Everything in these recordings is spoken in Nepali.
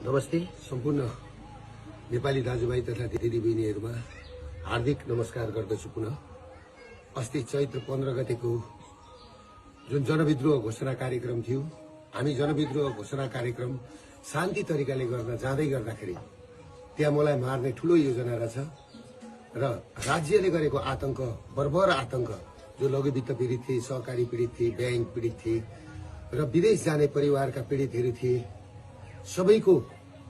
नमस्ते सम्पूर्ण नेपाली दाजुभाइ तथा दिदीबहिनीहरुमा हार्दिक नमस्कार गर्दछु। पुनः अस्ति चैत्र 15 गतेको जुन जनविद्रोह घोषणा कार्यक्रम थियो, हामी जनविद्रोह घोषणा कार्यक्रम शान्ति तरिकाले गर्न जाँदै गर्दाखेरि त्यहाँ मलाई मार्ने ठूलो योजना रहेछ र राज्यले गरेको आतंक, बर्बर आतंक, जो लघुवित्त पीडित थिए, सहकारी पीडित थिए, बैंक पीडित थिए र विदेश जाने परिवारका पीडितहरू थिए, सबैको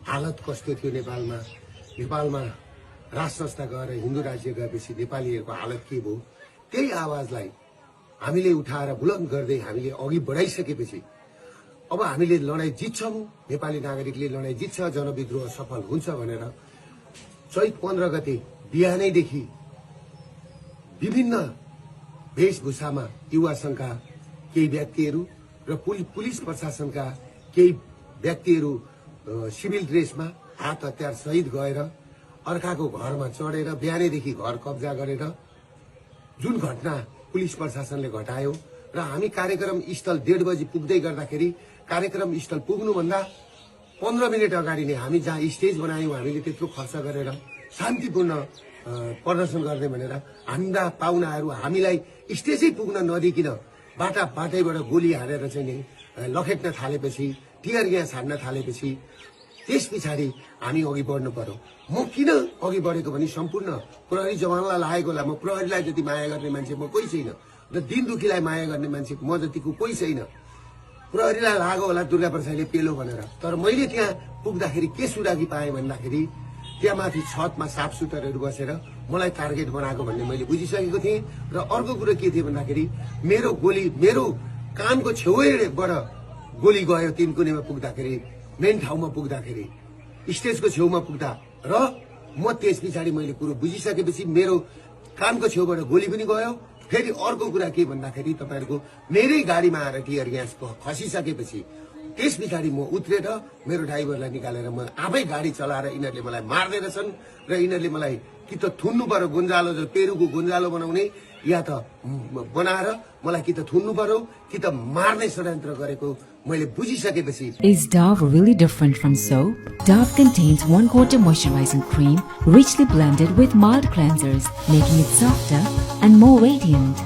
हालत कस्तो थियो नेपालमा राज संस्था गएर हिन्दू राज्य गएपछि नेपालीहरूको हालत के भयो, त्यही आवाजलाई हामीले उठाएर बुलन्द गर्दै हामीले अघि बढाइसकेपछि अब हामीले लडाई जित्छौं, नेपाली नागरिकले लडाई जित्छ, जनविद्रोह सफल हुन्छ भनेर चैत 15 गते बिहानैदेखि विभिन्न वेशभूषामा युवा संघका केही व्यक्तिहरू र पुलिस प्रशासनका केही व्यक्तिहरू सिभिल ड्रेसमा हात हतियार सहित गएर अर्काको घरमा चढेर बिहानैदेखि घर कब्जा गरेर जुन घटना पुलिस प्रशासनले घटायो र हामी कार्यक्रम स्थल 1:30 बजे पुग्दै गर्दाखेरि कार्यक्रम स्थल पुग्नुभन्दा 15 मिनेट अगाडि नै हामी जहाँ स्टेज बनायौं, हामीले त्यत्रो खर्च गरेर शान्तिपूर्ण प्रदर्शन गर्ने भनेर हाम्रा पाहुनाहरू हामीलाई स्टेजै पुग्न नदिकिन बाटाबाट गोली हानेर चाहिँ नि लखेट्न थालेपछि, टियर ग्यास हान्न थालेपछि त्यस पछाडि हामी अघि बढ्नु पर्यो। म किन अघि बढेको भने सम्पूर्ण प्रहरी जवानलाई लागेको होला, म प्रहरीलाई जति माया गर्ने मान्छे म कोही छैन र दिन दुखीलाई माया गर्ने मान्छे म जतिको कोही छैन। प्रहरीलाई लाग्यो होला दुर्गा प्रसादले पेलो भनेर, तर मैले त्यहाँ पुग्दाखेरि के सुरागी पाएँ भन्दाखेरि त्यहाँ माथि छतमा साफ सुटरहरू बसेर मलाई टार्गेट बनाएको भन्ने मैले बुझिसकेको थिएँ र अर्को कुरो के थियो भन्दाखेरि मेरो कानको छेउबाट गोली गयो। 3 कुनेमा पुग्दाखेरि, मेन ठाउँमा पुग्दाखेरि, स्टेजको छेउमा पुग्दा र म त्यस पछाडि मैले कुरो बुझिसकेपछि मेरो कानको छेउबाट गोली पनि गयो। फेरि अर्को कुरा के भन्दाखेरि तपाईहरुको मेरै गाडीमा आएर टियर ग्यास खसिसकेपछि त्यस पछाडि म उत्रेर मेरो ड्राइभरलाई निकालेर म आफै गाडी चलाएर यिनीहरूले मलाई मार्दै रहेछन् र यिनीहरूले मलाई कि त थुन्नु पर्यो, गुन्जालो जो पेरुको गुन्जालो बनाउने, या त बनाएर मलाई कि त थुन्नु पर्यो कि त मार्ने षड्यन्त्र गरेको मैले बुझिसकेपछि। Is Dove really different from soap? Dove contains 1/4 moisturizing cream richly blended with mild cleansers, making it softer and more radiant.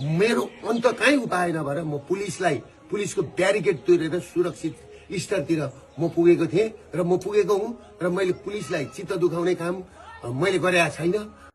मेरो अन्त कहीँ उपाय नभएर म पुलिसको ब्यारिकेड तोडेर सुरक्षित स्तरतिर म पुगेको थिएँ र म पुगेको हुँ र मैले पुलिसलाई चित्त दुखाउने काम मैले गरेका छैन।